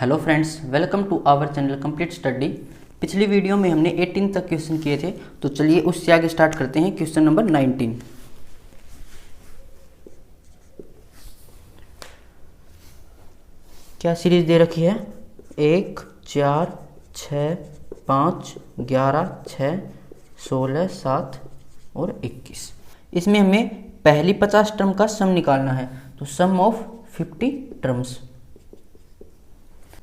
Hello friends, welcome to our channel complete study. पिछली video में हमने 18 तक क्वेश्चन किए थे, तो चलिए उससे आगे स्टार्ट करते हैं। Question number 19। क्या सीरीज दे रखी है? 1, 4, 6, 5, 11, 6, 16, 7 और 21। इसमें हमें पहली 50 टर्म का सम निकालना है, तो सम ऑफ 50 टर्म्स।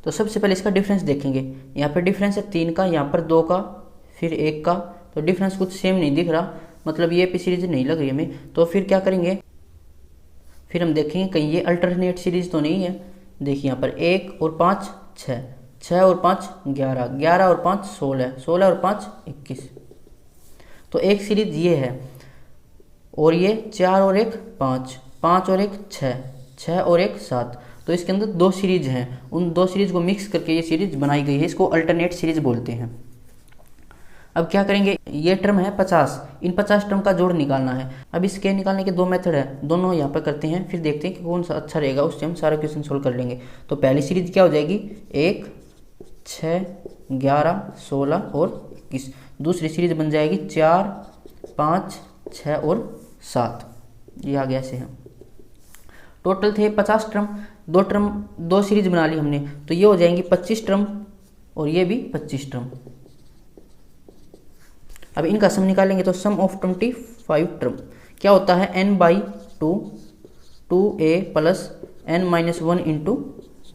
तो सबसे पहले इसका डिफरेंस देखेंगे। यहाँ पर डिफरेंस है 3 का, यहाँ पर 2 का, फिर 1 का। तो डिफरेंस कुछ सेम नहीं दिख रहा, मतलब ये पे सीरीज नहीं लग रही हमें। तो फिर क्या करेंगे, फिर हम देखेंगे कहीं ये अल्टरनेट सीरीज तो नहीं है। देखिए यहाँ पर 1 और 5 6, 6 और 5 11, 11 और 5 16, 16 और 5 21। तो एक सीरीज ये है, और ये 4 और 1 5, 5 और 1 6, 6 और 1 7। तो इसके अंदर 2 सीरीज हैं, उन 2 सीरीज को मिक्स करके ये सीरीज बनाई गई है। इसको अल्टरनेट सीरीज बोलते हैं। अब क्या करेंगे, ये टर्म है 50, इन 50 टर्म का जोड़ निकालना है। अब इसके निकालने के 2 मेथड है, दोनों यहाँ पर करते हैं, फिर देखते हैं कि कौन सा अच्छा रहेगा, उससे हम सारा क्वेश्चन सोल्व कर लेंगे। तो पहली सीरीज क्या हो जाएगी, 1 6 11 16 और 21। दूसरी सीरीज बन जाएगी 4 5 6 और 7। ये आ गया ऐसे है। टोटल थे 50 टर्म, दो सीरीज बना ली हमने, तो ये हो जाएंगी 25 टर्म और ये भी 25 टर्म। अब इनका सम निकालेंगे, तो सम ऑफ 25 टर्म क्या होता है, n/2 2a plus n-1 into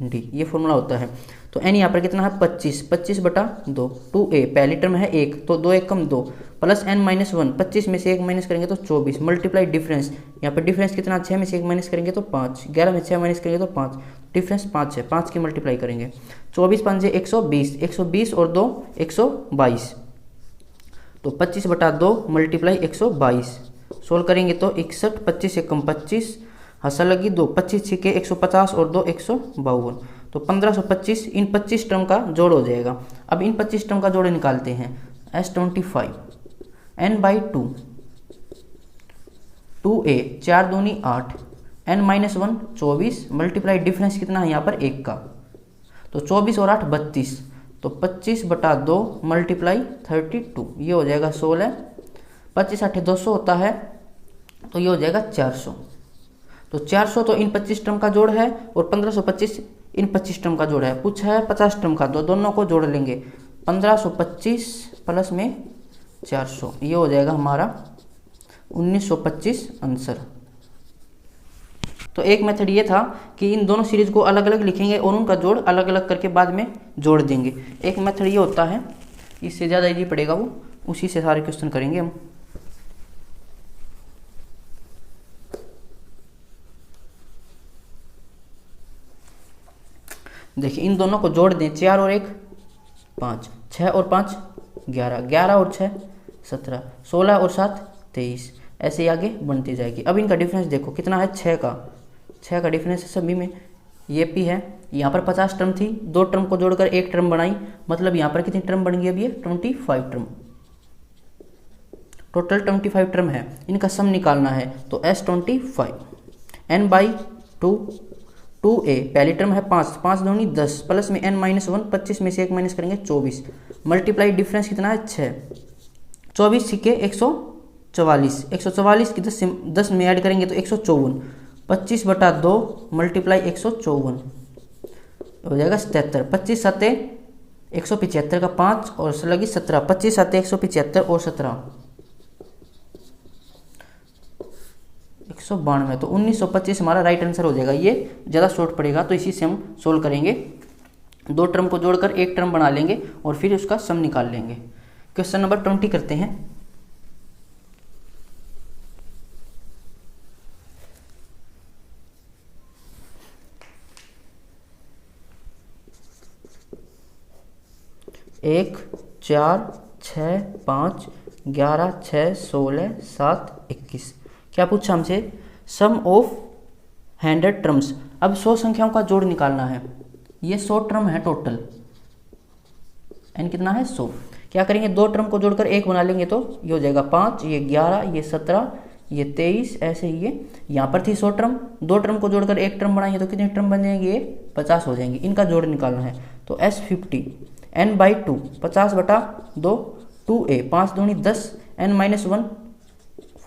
D, ये फॉर्मूला होता है। तो n यहाँ पर कितना है 25, 25/2, 2a पहली टर्म है 1, तो 2 1 कम 2, प्लस n-1, 25 में से 1 माइनस करेंगे तो 24, मल्टीप्लाई डिफरेंस। यहाँ पर डिफरेंस कितना, 6 में से 1 माइनस करेंगे तो 5, 11 में 6 माइनस करेंगे तो 5, डिफरेंस 5 है, 5 की मल्टीप्लाई करेंगे। 24 5 120, 120 और 2 122। तो 25/2 मल्टीप्लाई 122 सोल्व करेंगे तो 61, 25 से कम 25, हंसा लगी 2, 25 छिके 150 और 2 152। तो 1525 इन 25 टर्म का जोड़ हो जाएगा। अब इन 25 टर्म का जोड़ निकालते हैं। S25 n/2 2a 4 दूनी 8, n-1 24, मल्टीप्लाई डिफरेंस कितना है यहाँ पर 1 का, तो 24 और 8 32। तो 25/2 मल्टीप्लाई 32, ये हो जाएगा 16। 25 8 200 होता है, तो ये हो जाएगा 400। तो 400 तो इन 25 टर्म का जोड़ है, और 1525 इन 25 टर्म का जोड़ है। पूछा है 50 टर्म का, दोनों को जोड़ लेंगे। 1525 प्लस में 400, ये हो जाएगा हमारा 1925 आंसर। तो एक मेथड ये था कि इन दोनों सीरीज को अलग अलग लिखेंगे और उनका जोड़ अलग अलग करके बाद में जोड़ देंगे। एक मेथड ये होता है, इससे ज़्यादा इजी पड़ेगा, वो उसी से सारे क्वेश्चन करेंगे हम। देखिए इन दोनों को जोड़ दें, 4 और 1 5, 6 और 5 11, 11 और 6 17, 16 और 7 23, ऐसे ही आगे बढ़ती जाएगी। अब इनका डिफरेंस देखो कितना है, 6 का डिफरेंस है सभी में। ये पी है, यहाँ पर 50 टर्म थी, 2 टर्म को जोड़कर 1 टर्म बनाई, मतलब यहाँ पर कितनी टर्म बन गई, अब ये 25 टर्म। टोटल 25 टर्म है, इनका सम निकालना है। तो S25 n/2 2a पहली टर्म है 5, 5 दूनी 10, प्लस में n-1, 25 में से 1 माइनस करेंगे 24, मल्टीप्लाई डिफरेंस कितना है 6, 24 छिके 144, 144 की 10 में ऐड करेंगे तो 154, 25/2 मल्टीप्लाई 154 हो जाएगा 77, 25 7 175 का 5 और लगी 17, 25 7 175 और 17 192। तो 1925 हमारा राइट आंसर हो जाएगा। ये ज़्यादा शॉर्ट पड़ेगा, तो इसी से हम सोल्व करेंगे। 2 टर्म को जोड़कर 1 टर्म बना लेंगे और फिर उसका सम निकाल लेंगे। क्वेश्चन नंबर 20 करते हैं। एक 4 6 5 11 6 16 7 21। क्या पूछा हमसे, सम ऑफ 100 टर्म्स। अब 100 संख्याओं का जोड़ निकालना है। ये 100 टर्म है टोटल, एन कितना है 100। क्या करेंगे, 2 टर्म को जोड़कर 1 बना लेंगे, तो ये हो जाएगा 5, ये 11, ये 17, ये 23, ऐसे ही ये यहाँ पर थी 100 टर्म, 2 टर्म को जोड़कर एक टर्म बनाएंगे तो कितने टर्म बन जाएंगे, ये 50 हो जाएंगे। इनका जोड़ निकालना है तो S50 n/2 50/2 2a 5 दूनी 10 n-1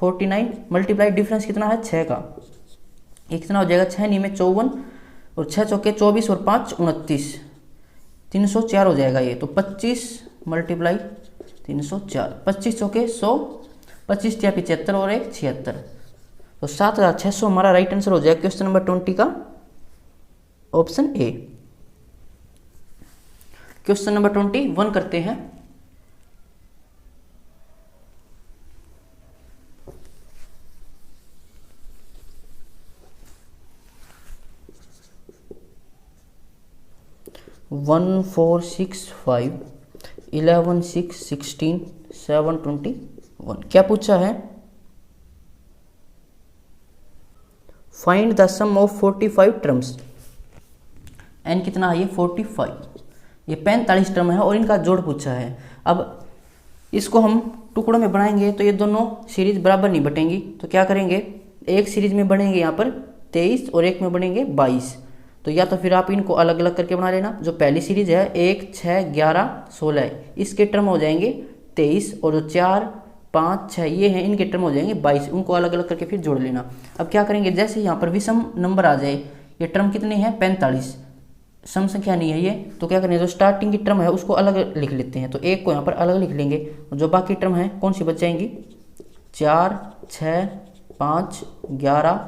49 मल्टीप्लाई डिफरेंस कितना है 6 का, ये कितना हो जाएगा 6 नी में 54 और 6 चौके 24 और 5 29 304 हो जाएगा ये। तो 25 मल्टीप्लाई 304 25 चौके 100 25 या 75 और 1 76 तो 7600 हमारा राइट आंसर हो जाएगा क्वेश्चन नंबर 20 का ऑप्शन ए। क्वेश्चन नंबर 21 करते हैं। वन 4 6 5 11 6 16 7 21 क्या पूछा है, find the sum of 45 terms. N कितना है ये 45, ये 45 टर्म है और इनका जोड़ पूछा है। अब इसको हम टुकड़ों में बनाएंगे तो ये दोनों सीरीज बराबर नहीं बटेंगी, तो क्या करेंगे, एक सीरीज में बढ़ेंगे यहाँ पर 23 और एक में बढ़ेंगे 22, तो या तो फिर आप इनको अलग अलग करके बना लेना। जो पहली सीरीज है 1 6 11 16 इसके टर्म हो जाएंगे 23 और जो 4 5 6 ये हैं इनके टर्म हो जाएंगे 22, उनको अलग अलग करके फिर जोड़ लेना। अब क्या करेंगे, जैसे यहाँ पर विषम नंबर आ जाए, ये टर्म कितने हैं 45, सम संख्या नहीं है ये, तो क्या करेंगे जो स्टार्टिंग की टर्म है उसको अलग लिख लेते हैं, तो एक को यहाँ पर अलग लिख लेंगे और जो बाकी टर्म है कौन सी बच जाएंगी 4 6 5 11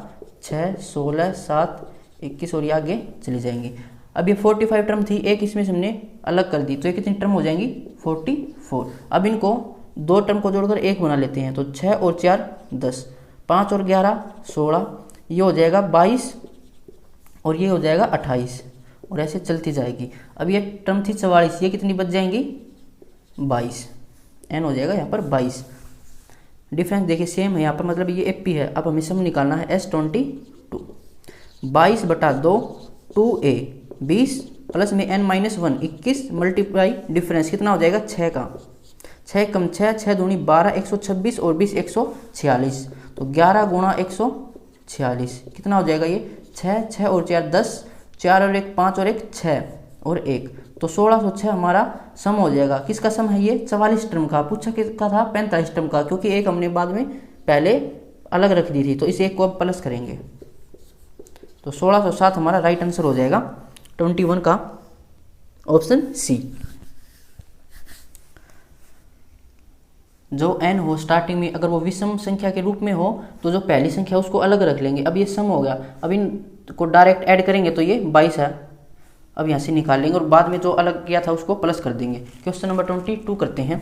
6 16 7 21 और ये आगे चली जाएंगी। अब ये 45 टर्म थी, एक इसमें से हमने अलग कर दी तो ये कितनी टर्म हो जाएंगी 44। अब इनको 2 टर्म को जोड़कर एक बना लेते हैं, तो 6 और 4 10 5 और 11 16 ये हो जाएगा 22 और ये हो जाएगा 28 और ऐसे चलती जाएगी। अब ये टर्म थी 44, ये कितनी बच जाएंगी 22, एन हो जाएगा यहाँ पर 22। डिफरेंस देखिए सेम है यहाँ पर, मतलब ये एपी है। अब हमें सम निकालना है S22 22/2 2a 20 प्लस में n-1 21 मल्टीप्लाई डिफरेंस कितना हो जाएगा 6 का, 6 कम 6 6 दूनी 12 126 और 20 146, तो 11 गुणा 146 कितना हो जाएगा ये 6 6 और 4 10 4 और 1 5 और 1 6 और 1, तो 1606 हमारा सम हो जाएगा। किसका सम है ये 44 टर्म का, पूछा किसका था 45 टर्म का, क्योंकि एक हमने बाद में पहले अलग रख दी थी तो इस एक को अब प्लस करेंगे, तो 1607 हमारा राइट आंसर हो जाएगा 21 का ऑप्शन सी। जो n हो स्टार्टिंग में अगर वो विषम संख्या के रूप में हो तो जो पहली संख्या उसको अलग रख लेंगे। अब ये सम हो गया, अब इनको डायरेक्ट ऐड करेंगे तो ये 22 है, अब यहाँ से निकाल लेंगे और बाद में जो अलग किया था उसको प्लस कर देंगे। क्वेश्चन नंबर 22 करते हैं।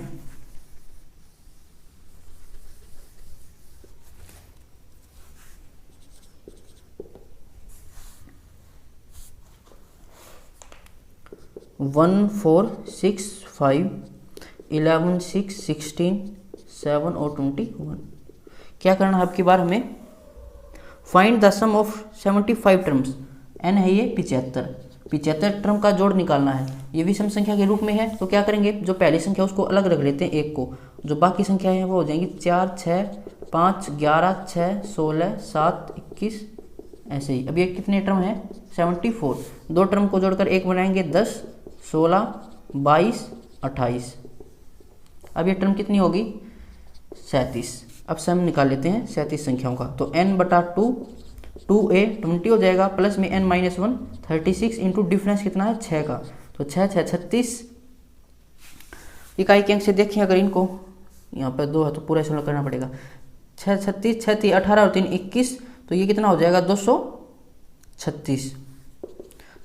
वन 4 6 5 11 6 16 7 और 21 क्या करना है अब की बार हमें, find the sum of 75 terms. N है ये 75 टर्म का जोड़ निकालना है। ये विषम संख्या के रूप में है तो क्या करेंगे, जो पहली संख्या उसको अलग रख लेते हैं एक को, जो बाकी संख्या है वो हो जाएंगी 4 6 5 11 6 16 7 21 ऐसे ही। अब ये कितने टर्म है 74, 2 टर्म को जोड़कर एक बनाएंगे 10 16 22 28, अब ये टर्म कितनी होगी 37। अब सम निकाल लेते हैं 37 संख्याओं का, तो n/2 2a 20 हो जाएगा प्लस में n-1 36 इंटू डिफरेंस कितना है 6 का, तो 6 6 36। इकाई के अंक से देखें अगर इनको, यहाँ पर 2 है तो पूरा सोल्व करना पड़ेगा, 6 36 6 3 18 और 3 21, तो ये कितना हो जाएगा 236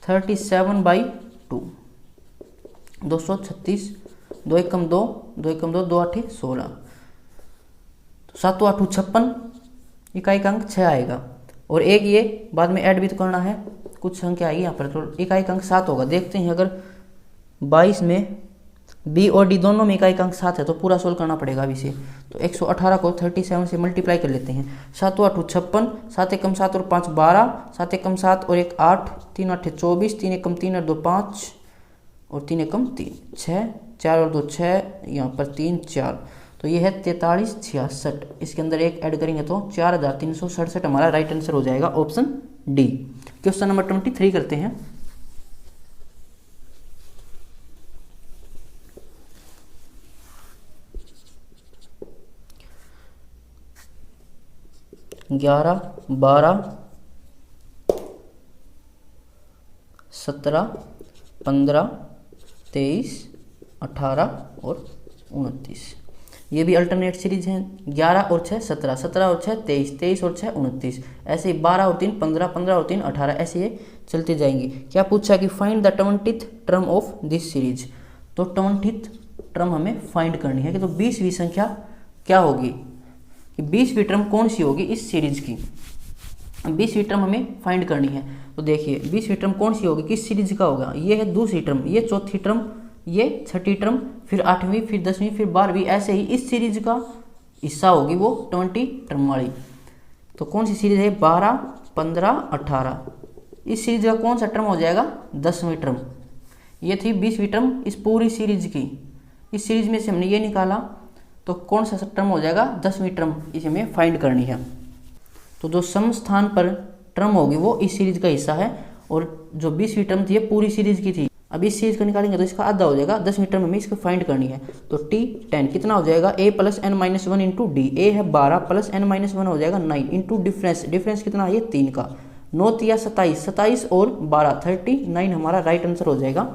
37/2 236 2 एकम 2 2 एकम 2 2 8 16, तो 7 8 56, इकाई का अंक 6 आएगा और एक ये बाद में ऐड भी तो करना है, कुछ संख्या आएगी यहाँ पर, तो इकाई का अंक 7 होगा। देखते हैं अगर 22 में बी और डी दोनों में इकाई का अंक 7 है तो पूरा सोल्व करना पड़ेगा अभी से, तो 118 को 37 से मल्टीप्लाई कर लेते हैं। 7 8 56, 7 एकम 7 और 5 12, 7 एकम 7 और 1 8, 3 8 24, 3 एकम 3 और 2 5 और 3 एकम 3 6, 4 और 2 6, यहाँ पर 3 4, तो ये है 4366, इसके अंदर एक ऐड करेंगे तो 4367 हमारा राइट आंसर हो जाएगा, ऑप्शन डी। क्वेश्चन नंबर 23 करते हैं। ग्यारह, 12, 17, 15, 23, 18 और 29। ये भी अल्टरनेट सीरीज है। 11 और 6 17, 17 और 6 23, 23 और 6 29, ऐसे ही 12 और 3 15, 15 और 3 18, ऐसे ये चलते जाएंगे। क्या पूछा कि find the 20th term of this series. तो 20th टर्म हमें फाइंड करनी है कि तो 20वीं संख्या क्या होगी, कि 20वीं टर्म कौन सी होगी इस सीरीज की। 20वीं टर्म हमें फाइंड करनी है। तो देखिए 20वीं टर्म कौन सी होगी, किस सीरीज का होगा। ये है दूसरी टर्म, ये चौथी टर्म, ये छठी टर्म, फिर 8वीं, फिर 10वीं, फिर 12वीं, ऐसे ही इस सीरीज का हिस्सा होगी वो 20 टर्म वाली। तो कौन सी सीरीज है, 12, 15, 18। इस सीरीज का कौन सा टर्म हो जाएगा, 10वीं टर्म। ये थी 20वीं टर्म इस पूरी सीरीज की। इस सीरीज में से हमने ये निकाला, तो कौन सा टर्म हो जाएगा, 10वीं टर्म। इसे हमें फाइंड करनी है। तो जो सम स्थान पर टर्म होगी वो इस सीरीज का हिस्सा है, और जो 20वीं टर्म थी ये पूरी सीरीज की थी। अब इस सीरीज को निकालेंगे तो इसका आधा हो जाएगा, 10वीं टर्म हमें इसको फाइंड करनी है। तो t10 कितना हो जाएगा, a + n-1 into d. A है 12 + n-1 हो जाएगा 9 इंटू डिफरेंस, डिफरेंस कितना है, ये 3 का। 9 या 27, 27 और 12 39 हमारा राइट आंसर हो जाएगा,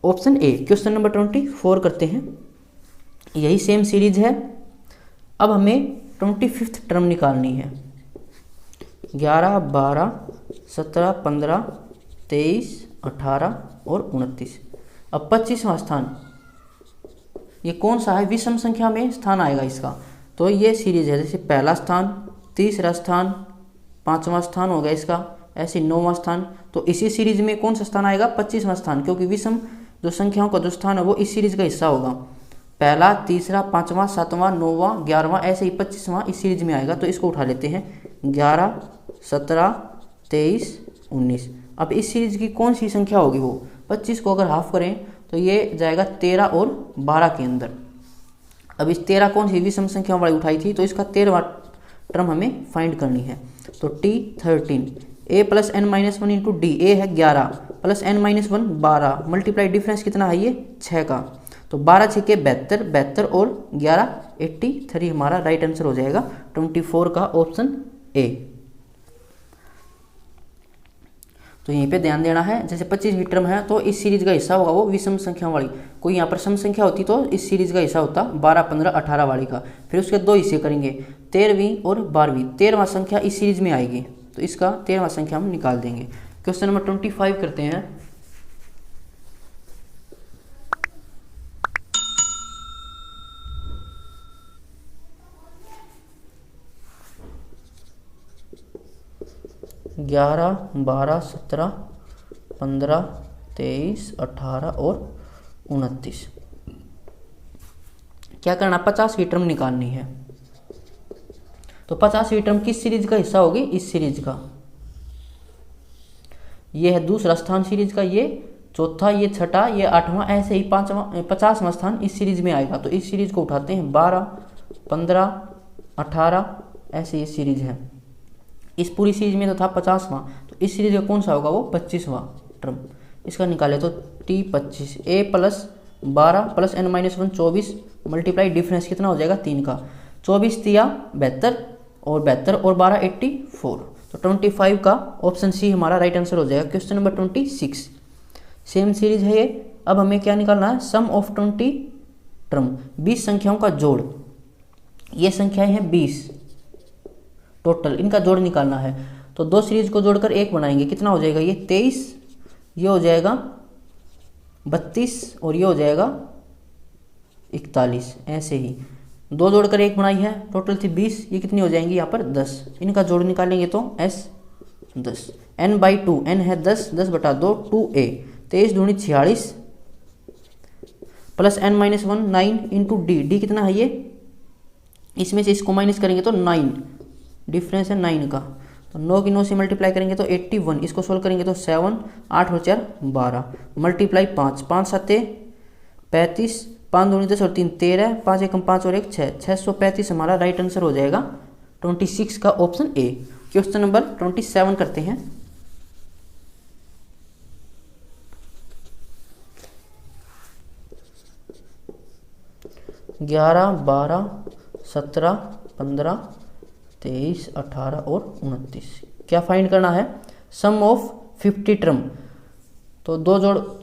ऑप्शन ए। क्वेश्चन नंबर 24 करते हैं। यही सेम सीरीज है। अब हमें 25th टर्म निकालनी है। 11, 12, 17, 15, 23, 18 और 29। अब 25वां स्थान ये कौन सा है, विषम संख्या में स्थान आएगा इसका। तो ये सीरीज है, जैसे पहला स्थान, तीसरा स्थान, 5वां स्थान हो गया इसका, ऐसे 9वां स्थान। तो इसी सीरीज में कौन सा स्थान आएगा, 25वां स्थान, क्योंकि विषम जो संख्याओं का जो स्थान है वो इस सीरीज का हिस्सा होगा। पहला, तीसरा, 5वां, 7वां, 9वां, 11वां, ऐसे ही 25वां इस सीरीज में आएगा। तो इसको उठा लेते हैं, 11, 17, 23, 19। अब इस सीरीज की कौन सी संख्या होगी वो, 25 को अगर हाफ करें तो ये जाएगा 13 और 12 के अंदर। अब इस 13 कौन सी विषम संख्या वाली उठाई थी, तो इसका 13वां टर्म हमें फाइंड करनी है। तो t13 a + n-1 into d. A है 11 + n-1 12, मल्टीप्लाई डिफरेंस कितना है, ये 6 का। तो 12 × 6 = 72, 72 और 11 83 हमारा राइट आंसर हो जाएगा, 24 का, ऑप्शन ए। तो यहीं पे ध्यान देना है, जैसे 25वीं टर्म है तो इस सीरीज का हिस्सा होगा वो विषम संख्या वाली। कोई यहाँ पर सम संख्या होती तो इस सीरीज का हिस्सा होता 12, 15, 18 वाली का। फिर उसके 2 हिस्से करेंगे, 13वीं और 12वीं। 13वां संख्या इस सीरीज में आएगी, तो इसका 13वां संख्या हम निकाल देंगे। क्वेश्चन नंबर 25 करते हैं। ग्यारह, 12, 17, 15, 23, 18 और 29। क्या करना, 50वीं टर्म निकालनी है। तो 50वीं टर्म किस सीरीज का हिस्सा होगी, इस सीरीज का। ये है दूसरा स्थान सीरीज का, ये चौथा, ये छठा, ये 8वां, ऐसे ही 50वां स्थान इस सीरीज में आएगा। तो इस सीरीज को उठाते हैं, 12, 15, 18, ऐसे ये सीरीज है। इस पूरी सीरीज में तो था 50वां, तो इस सीरीज का कौन सा होगा, वो 25वां टर्म। इसका निकाले तो t25 a + 12 + n-1 24, multiply difference कितना हो जाएगा, 3 का। 24 × 72 और 72 और 12 84। तो 25 का, ऑप्शन सी हमारा राइट आंसर हो जाएगा। क्वेश्चन नंबर 26 सेम सीरीज है ये। अब हमें क्या निकालना है, सम ऑफ 20 टर्म, 20 संख्याओं का जोड़। ये संख्याएं हैं 20 टोटल, इनका जोड़ निकालना है। तो 2 सीरीज को जोड़कर 1 बनाएंगे, कितना हो जाएगा, ये 23, ये हो जाएगा 32 और ये हो जाएगा 41। ऐसे ही 2 जोड़कर 1 बनाई है, टोटल थी 20, ये कितनी हो जाएंगी यहाँ पर 10। इनका जोड़ निकालेंगे तो s 10, n/2, n है 10, 10/2 2a, 23 दूनी 46 + n-1 9 इंटू डी। डी कितना है, ये इसमें से इसको माइनस करेंगे तो 9, डिफरेंस है 9 का। तो 9 की 9 से मल्टीप्लाई करेंगे तो 81, इसको सोल्व करेंगे तो 7, 8 और 4 12, मल्टीप्लाई 5, 5 7 35, 5 दूनी 10 और 3 13, 5 एकम 5 और 1 6, 635 हमारा राइट आंसर हो जाएगा 26 का ऑप्शन ए। क्वेश्चन नंबर 27 करते हैं। 11, 12, 17, 15, 23, 18 और 29 क्या फाइंड करना है? सम ऑफ 50 टर्म। तो दो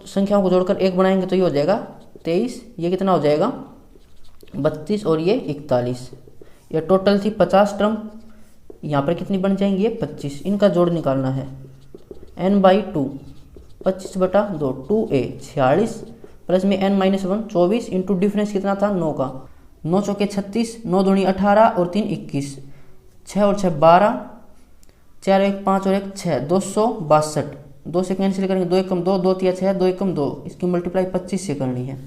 संख्याओं को जोड़कर एक बनाएंगे तो ये हो जाएगा 23, ये कितना हो जाएगा 32 और ये 41। ये टोटल थी 50 टर्म, यहाँ पर कितनी बन जाएंगी ये 25। इनका जोड़ निकालना है n/2 25/2 2a 46 प्लस में n-1 24 इंटू डिफरेंस कितना था 9 का, 9 चौके 36, 9 दूनी 18 और 3 21, 6 और 6 12, 4 1 5 और 1 6 262। 2 से कैंसिल करेंगे 2 एकम 2, 2 तिया 6, 2 एकम 2, इसकी मल्टीप्लाई 25 से करनी है।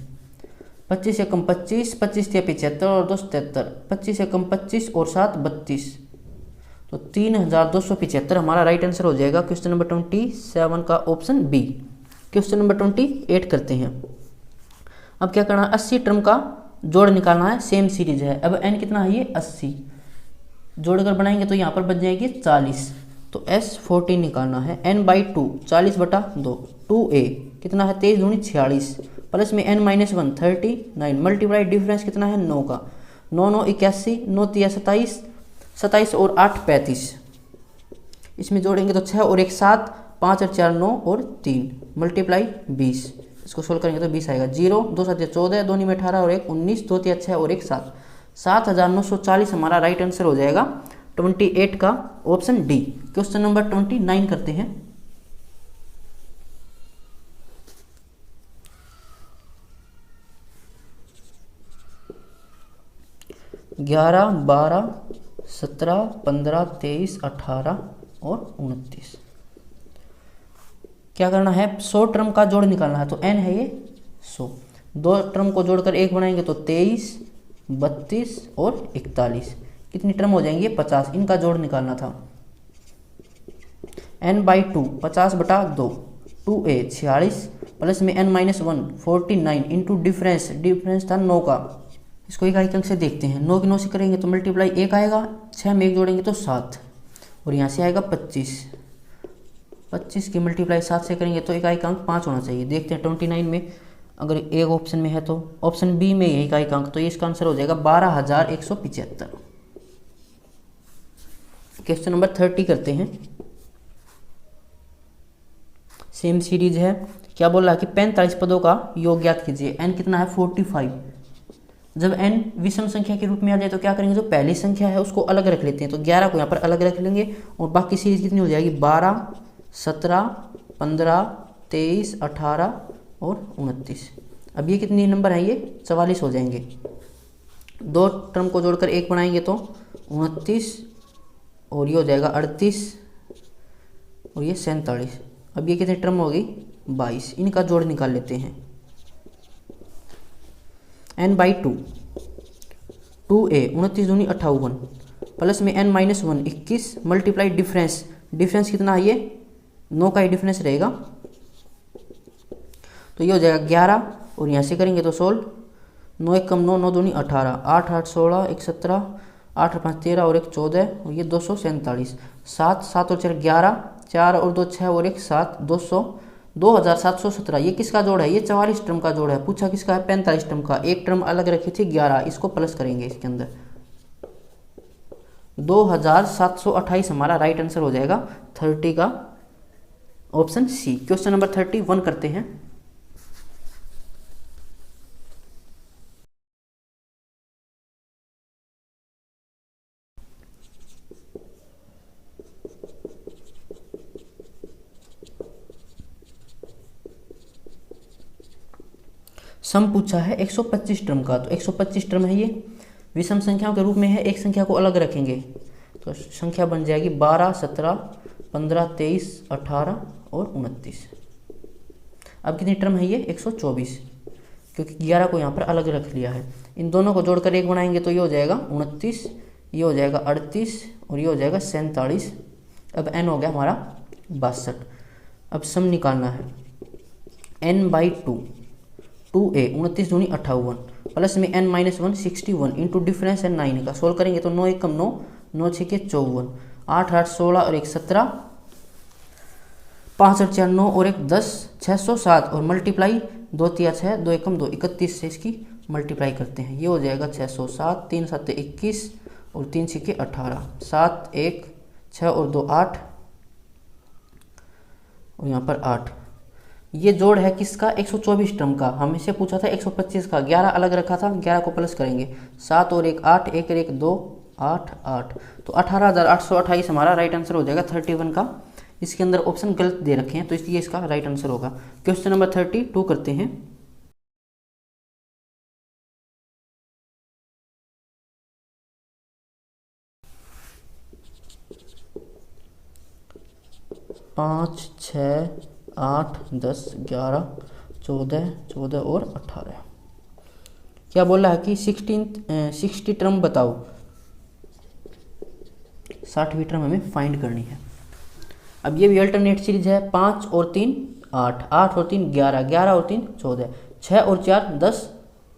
25 एकम 25, 25 तिया 75 और 2 77, 25 एकम 25 और 7 32, तो 3275 हमारा राइट आंसर हो जाएगा क्वेश्चन नंबर 27 का ऑप्शन बी। क्वेश्चन नंबर 28 करते हैं। अब क्या करना है? 80 टर्म का जोड़ निकालना है, सेम सीरीज है। अब n कितना है? ये 80 जोड़कर बनाएंगे तो यहाँ पर बच जाएगी 40, तो S14 निकालना है। n/2 40/2 2a कितना है 23 दूनी 46 प्लस में n-1 39 मल्टीप्लाई डिफरेंस कितना है 9 का, 9 9 81, 9 तिया 27, 27 और 8 35। इसमें जोड़ेंगे तो 6 और 1 7, 5 और 4 9 और 3 मल्टीप्लाई 20। इसको सोल्व करेंगे तो 20 आएगा। 0 2 7 14, 2 में 18 और 1 19, 2 तिया 6 और 1 7, 7940 हमारा राइट आंसर हो जाएगा 28 का ऑप्शन डी। क्वेश्चन नंबर 29 करते हैं। 11, 12, 17, 15, 23, 18 और 29 क्या करना है? 100 टर्म का जोड़ निकालना है। तो n है ये 100, दो टर्म को जोड़कर एक बनाएंगे तो 23, 32 और 41। कितनी टर्म हो जाएंगी? 50। इनका जोड़ निकालना था। n/2 50/2 2a 46 प्लस में n-1 49 इंटू डिफरेंस था 9 का। इसको इकाई अंक से देखते हैं। 9 की 9 से करेंगे तो मल्टीप्लाई 1 आएगा, 6 में 1 जोड़ेंगे तो 7 और यहाँ से आएगा 25। 25 की मल्टीप्लाई 7 से करेंगे तो इकाई अंक 5 होना चाहिए। देखते हैं 29 में अगर एक ऑप्शन में है तो ऑप्शन बी में यही इकाई अंक, तो ये इसका आंसर हो जाएगा 12175। क्वेश्चन नंबर 30 करते हैं। सेम सीरीज है। क्या बोल रहा है कि 45 पदों का योग ज्ञात कीजिए। n कितना है 45। जब n विषम संख्या के रूप में आ जाए तो क्या करेंगे? जो पहली संख्या है उसको अलग रख लेते हैं, तो 11 को यहाँ पर अलग रख लेंगे और बाकी सीरीज कितनी हो जाएगी? 12, 17, 15, 23, 18 और 29। अब ये कितनी नंबर है? ये 44 हो जाएंगे। दो टर्म को जोड़कर एक बनाएंगे तो 29 और ये हो जाएगा 38 और ये 47। अब ये कितनी टर्म होगी? 22। इनका जोड़ निकाल लेते हैं। n/2 2a 29 दूनी 58 प्लस में n-1 21 मल्टीप्लाई डिफरेंस कितना है? ये 9 का ही डिफरेंस रहेगा, तो ये हो जाएगा 11 और यहाँ से करेंगे तो 16। 9 1 कम 9, 9 दूनी 18, 8 8 16, 1 17, 8 5 13 और 1 14 और ये 247। 7 7 और 4 11, 4 और 2 6 और 1 7, 2717। ये किसका जोड़ है? ये 44 टर्म का जोड़ है। पूछा किसका है? 45 टर्म का। एक टर्म अलग रखी थी 11, इसको प्लस करेंगे इसके अंदर। 2728 हमारा राइट आंसर हो जाएगा 30 का ऑप्शन सी। क्वेश्चन नंबर 31 करते हैं। सम पूछा है 125 टर्म का। तो 125 टर्म है, ये विषम संख्याओं के रूप में है। एक संख्या को अलग रखेंगे तो संख्या बन जाएगी 12, 17, 15, 23, 18 और 29। अब कितनी टर्म है? ये 124, क्योंकि 11 को यहाँ पर अलग रख लिया है। इन दोनों को जोड़कर एक बनाएंगे तो ये हो जाएगा 29, ये हो जाएगा 38 और ये हो जाएगा 47। अब n हो गया हमारा 62। अब सम निकालना है। n/2 2a 29 दूनी 58 प्लस में n माइनस 1 61 इंटू डिफरेंस है 9 का। सोल्व करेंगे तो 9 एक कम 9, 9 6 के 54, 8 8 16 और 1 17, 5 और 4 9 और 1 10, 607 और मल्टीप्लाई 2 3 6, 2 एकम 2 31 से इसकी मल्टीप्लाई करते हैं। ये हो जाएगा 607, 3 7 21 और 3 6 के 18, 7 1 6 और 2 8 और यहाँ पर 8। ये जोड़ है किसका? 124 टर्म का। हमें से पूछा था 125 का, 11 अलग रखा था, 11 को प्लस करेंगे, 7 और 1 8, 1 और 1 2 8 8, तो 18,828 हमारा राइट आंसर हो जाएगा 31 का। इसके अंदर ऑप्शन गलत दे रखे हैं तो इसलिए इसका राइट आंसर होगा। क्वेश्चन नंबर 32 करते हैं। पाँच 6 8 10 11 14 14 और 18। क्या बोला है कि 60 टर्म बताओ, 60वीं टर्म हमें फाइंड करनी है। अब ये भी अल्टरनेट सीरीज है, 5 और 3 8, 8 और 3 11, 11 और 3 14, 6 और 4 10,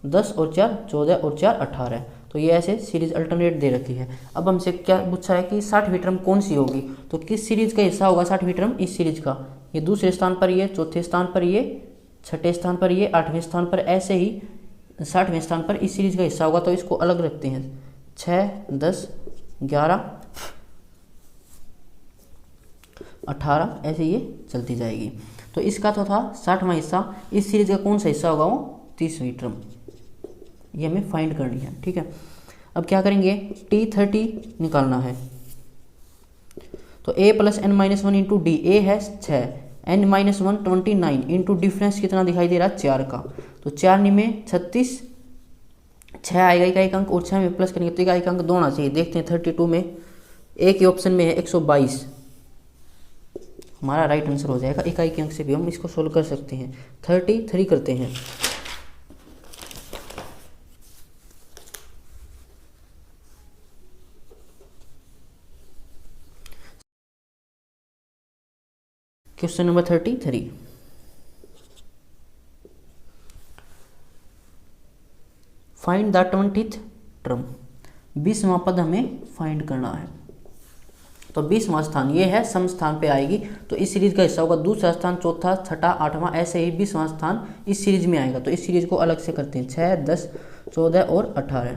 10 और 4 14 और 4 18। तो ये ऐसे सीरीज अल्टरनेट दे रखी है। अब हमसे क्या पूछा है कि 60वीं टर्म कौन सी होगी, तो किस सीरीज का हिस्सा होगा 60वीं टर्म? इस सीरीज का। ये दूसरे स्थान पर, ये चौथे स्थान पर, ये छठे स्थान पर, ये 8वें स्थान पर, ऐसे ही 60वें स्थान पर इस सीरीज का हिस्सा होगा। तो इसको अलग रखते हैं, 6 10 11 18, ऐसे ये चलती जाएगी। तो इसका तो था 60वां हिस्सा, इस सीरीज का कौन सा हिस्सा होगा? वो 30वीं टर्म। ये हमें फाइंड करनी है, ठीक है। अब क्या करेंगे? T30 निकालना है। तो a plus n minus 1 into d, a है 6, n माइनस 1 29 इंटू डिफरेंस कितना दिखाई दे रहा है? 4 का। तो 4 में 36, 6 आएगा इकाई अंक और 6 में प्लस करेंगे तो इकाई अंक 2 आना चाहिए। देखते हैं 32 में, ए के ऑप्शन में है 122, हमारा राइट आंसर हो जाएगा। इकाई के अंक से भी हम इसको सोल्व कर सकते हैं। 33 करते हैं। Question number 33, find the 20th term. 20वां पद हमें फाइंड करना है। तो 20वां स्थान ये है, सम स्थान पे आएगी तो इस सीरीज का हिस्सा होगा। दूसरा स्थान, चौथा, छठा, 8वां, ऐसे ही 20वां स्थान इस सीरीज में आएगा। तो इस सीरीज को अलग से करते हैं, 6 10 14 और 18।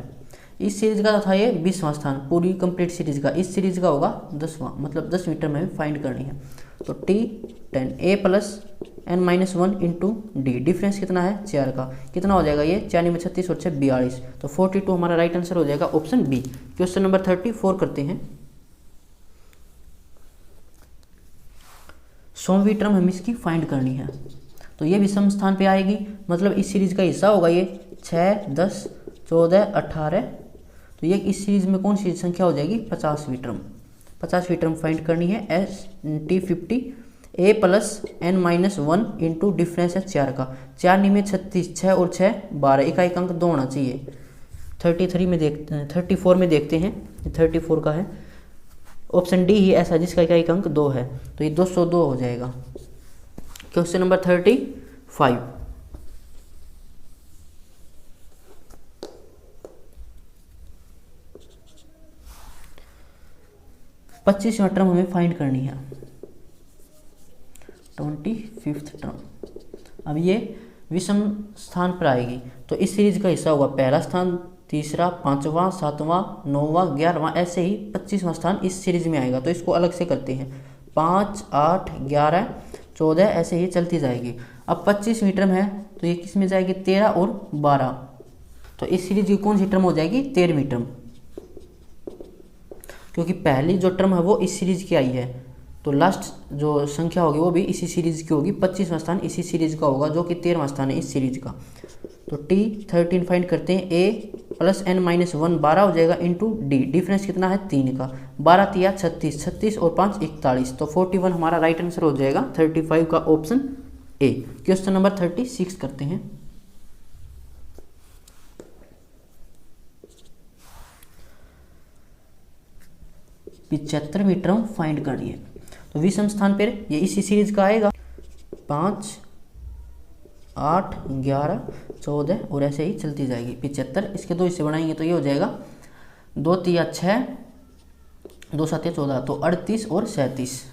इस सीरीज का था ये 20वां स्थान, पूरी कंप्लीट सीरीज का। इस सीरीज का होगा 10वां, मतलब 10वीं टर्म हमें फाइंड करनी है। तो T10, a plus n minus 1 into D, difference कितना है? 4 का। कितना हो जाएगा ये? 4 में 36 और 6 42, तो 42 हमारा राइट आंसर हो जाएगा, ऑप्शन बी। क्वेश्चन नंबर 34 करते हैं। 100वीं टर्म हमें इसकी फाइंड करनी है। तो ये भी सम स्थान पे आएगी, मतलब इस सीरीज का हिस्सा होगा ये 6 10 14 18। तो ये इस सीरीज में कौन सी संख्या हो जाएगी? 50वीं टर्म। 50वीं टर्म फाइंड करनी है। T50, a plus n minus 1 into difference है 4 का। 4 में 36, 6 और 6 12, इकाई अंक 2 होना चाहिए। 33 में देखते हैं, 34 में देखते हैं, 34 का है ऑप्शन डी ही ऐसा जिसका इकाई अंक 2 है। तो ये 202 हो जाएगा। क्वेश्चन नंबर 35, 25वां टर्म हमें फाइंड करनी है, 25th टर्म। अब ये विषम स्थान पर आएगी तो इस सीरीज का हिस्सा होगा पहला स्थान, तीसरा, 5वां, 7वां, 9वां, 11वां, ऐसे ही 25वां स्थान इस सीरीज में आएगा। तो इसको अलग से करते हैं, 5 8 11 14, ऐसे ही चलती जाएगी। अब 25वीं टर्म है तो ये किस में जाएगी? 13 और 12। तो इस सीरीज की कौन सी टर्म हो जाएगी? 13वीं टर्म, क्योंकि पहली जो टर्म है वो इस सीरीज की आई है। तो लास्ट जो संख्या होगी वो भी इसी सीरीज की होगी। 25वां स्थान इसी सीरीज का होगा जो कि 13वां स्थान है इस सीरीज का। तो T13 फाइंड करते हैं, a प्लस n माइनस 1 12 हो जाएगा इंटू डी, डिफरेंस कितना है? 3 का। 12 तिया 36, 36 और 5 41, तो 41 हमारा राइट आंसर हो जाएगा। 35 का ऑप्शन ए। क्वेश्चन नंबर 36 करते हैं। पिछहत्तरवीं टर्म फाइंड करनी है। तो विषम स्थान पर ये इसी सीरीज का आएगा, 5 8, 11, 14 और ऐसे ही चलती जाएगी 75। इसके 2 हिस्से बनाएंगे तो ये हो जाएगा 2 तिया 6, 2 7 14, तो 38 और 37।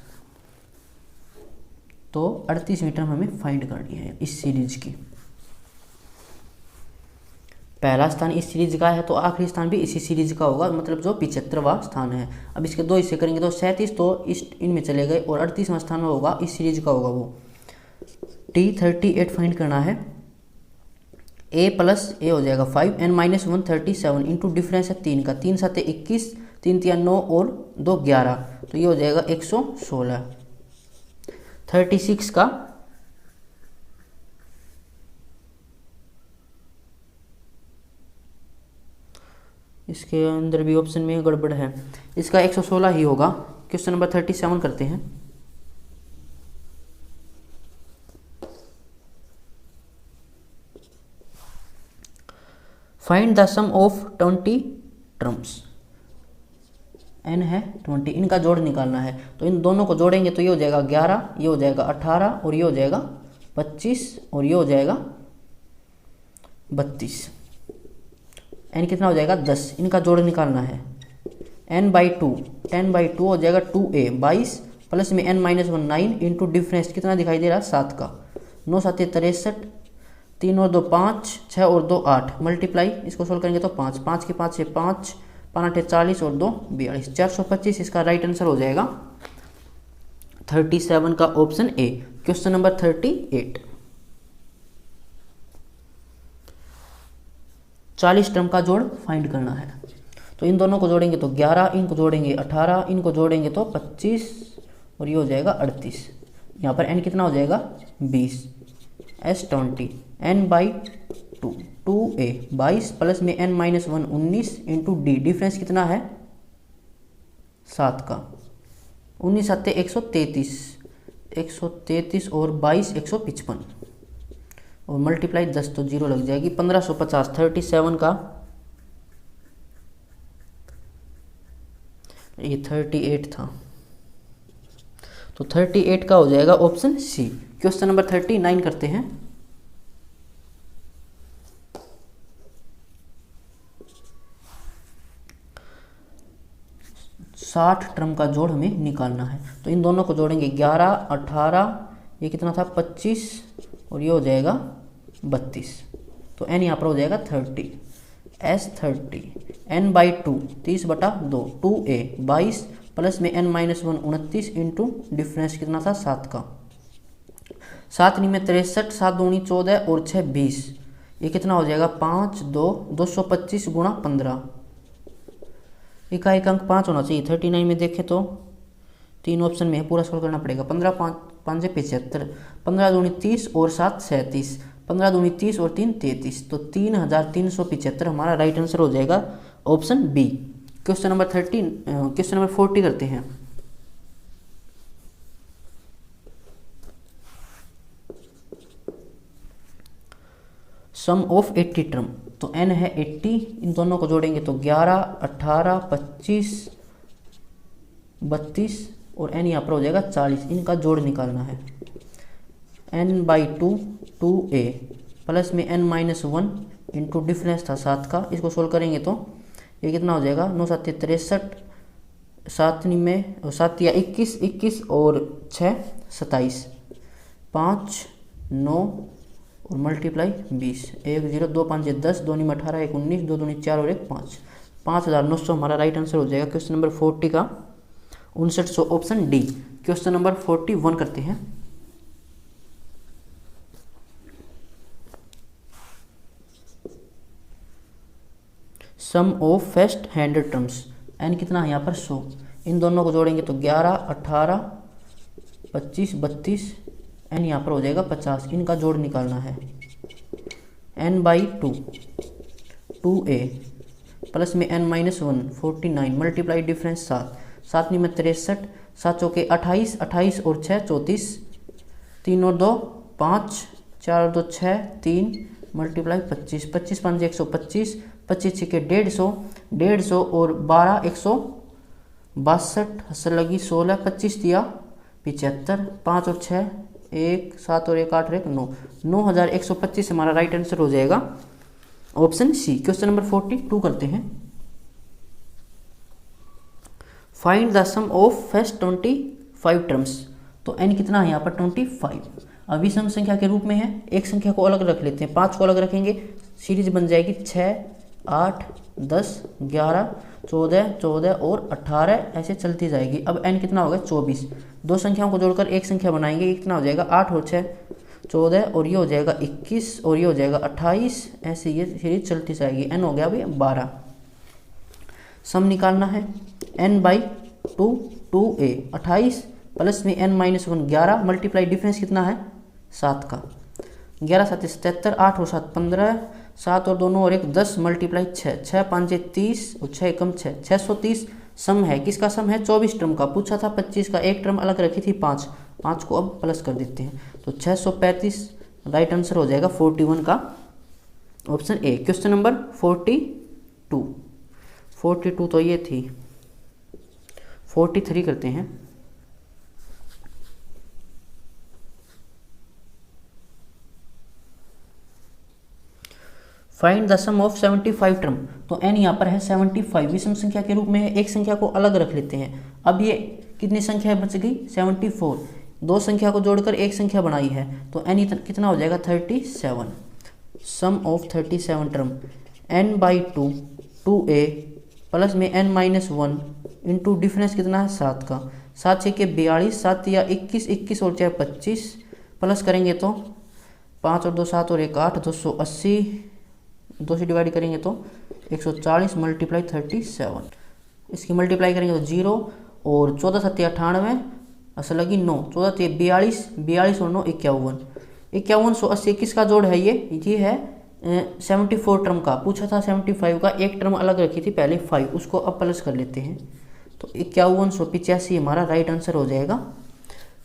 तो 38वीं टर्म हमें फाइंड करनी है इस सीरीज की। पहला स्थान इस सीरीज का है तो आखिरी स्थान भी इसी सीरीज का होगा, मतलब जो 75वां स्थान है। अब इसके 2 हिस्से करेंगे तो 37 तो इनमें चले गए और 38वां स्थान में होगा इस सीरीज का होगा वो। T38 फाइंड करना है। a प्लस ए हो जाएगा 5, n-1 37 इंटू डिफरेंस है 3 का, 3 7 21, 3 तिया 9 और 2 11, तो ये हो जाएगा 116। 36 का इसके अंदर भी ऑप्शन में गड़बड़ है, इसका 116 ही होगा। क्वेश्चन नंबर 37 करते हैं। Find the sum of 20 terms. n है 20, इनका जोड़ निकालना है। तो इन दोनों को जोड़ेंगे तो ये हो जाएगा 11, ये हो जाएगा 18 और ये हो जाएगा 25 और ये हो जाएगा 32। n कितना हो जाएगा 10, इनका जोड़ निकालना है। n/2, 10/2 हो जाएगा 2a 22 प्लस में n-1 9 इंटू डिफरेंस कितना दिखाई दे रहा है 7 का, 9 7 63, 3 और 2 5, 6 और 2 8, मल्टीप्लाई इसको सोल्व करेंगे तो 5, 5 के 5 से 5, 5 8 40 और 2 42, 425। इसका राइट आंसर हो जाएगा 37 का option A. Question number 38। 40 term का जोड़ फाइंड करना है। तो इन दोनों को जोड़ेंगे तो 11, इनको जोड़ेंगे 18, इनको जोड़ेंगे तो 25 और ये हो जाएगा 38। यहाँ पर n कितना हो जाएगा 20, s20, n/2, 2a 22 प्लस में n-1 19 इंटू डी, डिफरेंस कितना है 7 का, 19 7 133, 133 और 22 155 और मल्टीप्लाई 10 तो 0 लग जाएगी, 1550। 37 का ये 38 था, तो 38 का हो जाएगा ऑप्शन सी। क्वेश्चन नंबर 39 करते हैं। साठ टर्म का जोड़ हमें निकालना है। तो इन दोनों को जोड़ेंगे 11 18, ये कितना था 25 और ये हो जाएगा 32। तो n यहाँ पर हो जाएगा 30, s30, n/2 30/2, 2a 22 प्लस में n-1 29 इंटू डिफरेंस कितना था 7 का, 7 9 में 63, 7 दूनी 14 और 6 20, ये कितना हो जाएगा 5 2 225 गुणा 15, इकाई अंक 5 होना चाहिए। 39 में देखें तो 3 ऑप्शन में है, पूरा सोल्व करना पड़ेगा। 15 5 5 75, 15 दूनी 30 और 7 37, 15 दूनी 30 और 3 33, तो 3375 हमारा राइट आंसर हो जाएगा ऑप्शन बी। क्वेश्चन नंबर 40 करते हैं। सम ऑफ 80 टर्म। तो n है 80, इन दोनों को जोड़ेंगे तो 11 18 25 32 और n यहाँ पर हो जाएगा 40, इनका जोड़ निकालना है। n/2 2a प्लस में n-1 इंटू डिफरेंस था 7 का, इसको सोल्व करेंगे तो ये कितना हो जाएगा 9 7 63, 7 में 7 या 21 21 और 6 27, 5 9 और मल्टीप्लाई 20, 1 0 2 5 10, 2 में 18, 1 19, 2 दूनी 4 और 1 5, 5900 हमारा राइट आंसर हो जाएगा क्वेश्चन नंबर 40 का 5900 ऑप्शन डी। क्वेश्चन नंबर 41 करते हैं। सम ऑफ फर्स्ट 100 टर्म्स। n कितना है यहाँ पर 100, इन दोनों को जोड़ेंगे तो 11 18 25 32, n यहाँ पर हो जाएगा 50, इनका जोड़ निकालना है। n/2 2a प्लस में n-1 49 मल्टीप्लाई डिफरेंस 7, 7 में 63, 7 चौके 28 28 और 6 34, 3 और 2 5, 4 और 2 6 3 मल्टीप्लाई 25, 25 5 125, 25 6 150, 150 और 12 162 हसर लगी 16, 25 दिया 75, 5 और 6 1 7 और 1 8 और 1 9, 9125 हमारा राइट आंसर हो जाएगा ऑप्शन सी। क्वेश्चन नंबर 42 करते हैं। Find the sum of first 25 terms. तो n कितना है यहाँ पर 25, अभी सम संख्या के रूप में है, एक संख्या को अलग रख लेते हैं, 5 को अलग रखेंगे, सीरीज बन जाएगी 6 8 10 11 14 14 और 18, ऐसे चलती जाएगी। अब n कितना होगा 24, दो संख्याओं को जोड़कर एक संख्या बनाएंगे, ये कितना हो जाएगा 8 और 6 14 और ये हो जाएगा 21 और ये हो जाएगा 28, ऐसे ये सीरीज चलती जाएगी। n हो गया अभी 12। सम निकालना है, n बाई 2 2a 28 प्लस में n माइनस 1 11 मल्टीप्लाई डिफरेंस कितना है 7 का, 11 7 77 8 और 7 15 7 और 2 और 1 10 मल्टीप्लाई 6 6 5 30 और 6 कम 6 630। सम है किसका, सम है 24 टर्म का, पूछा था 25 का, एक टर्म अलग रखी थी 5 को अब प्लस कर देते हैं तो 635 राइट आंसर हो जाएगा 41 का ऑप्शन ए। क्वेश्चन नंबर 42 तो ये थी। 43 करते हैं। Find the sum of 75 term. तो n यहाँ पर है 75, विषम संख्या के रूप में है, एक संख्या को अलग रख लेते हैं। अब ये कितनी संख्या बच गई 74, दो संख्या को जोड़कर एक संख्या बनाई है तो n कितना हो जाएगा 37। Sum of 37 term n by 2 2a plus में n माइनस 1 इंटू डिफरेंस कितना है 7 का, 7 6 के 42 7 या 21 21 और 4 25 प्लस करेंगे तो 5 और 2 7 और 1 8 280, 2 से डिवाइड करेंगे तो 140 मल्टीप्लाई 37, इसकी मल्टीप्लाई करेंगे तो 0 और 14 7 98 असल लगी 9 14 42 42 और 9 51 5180 21 का जोड़ है ये है 74 टर्म का, पूछा था 75 का, एक टर्म अलग रखी थी पहले 5, उसको अब प्लस कर लेते हैं तो 5185 हमारा राइट आंसर हो जाएगा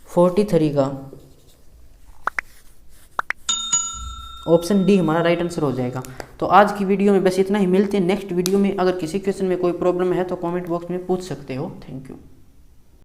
43 का ऑप्शन डी हमारा राइट आंसर हो जाएगा। तो आज की वीडियो में बस इतना ही, मिलते हैं नेक्स्ट वीडियो में। अगर किसी क्वेश्चन में कोई प्रॉब्लम है तो कमेंट बॉक्स में पूछ सकते हो। Thank you.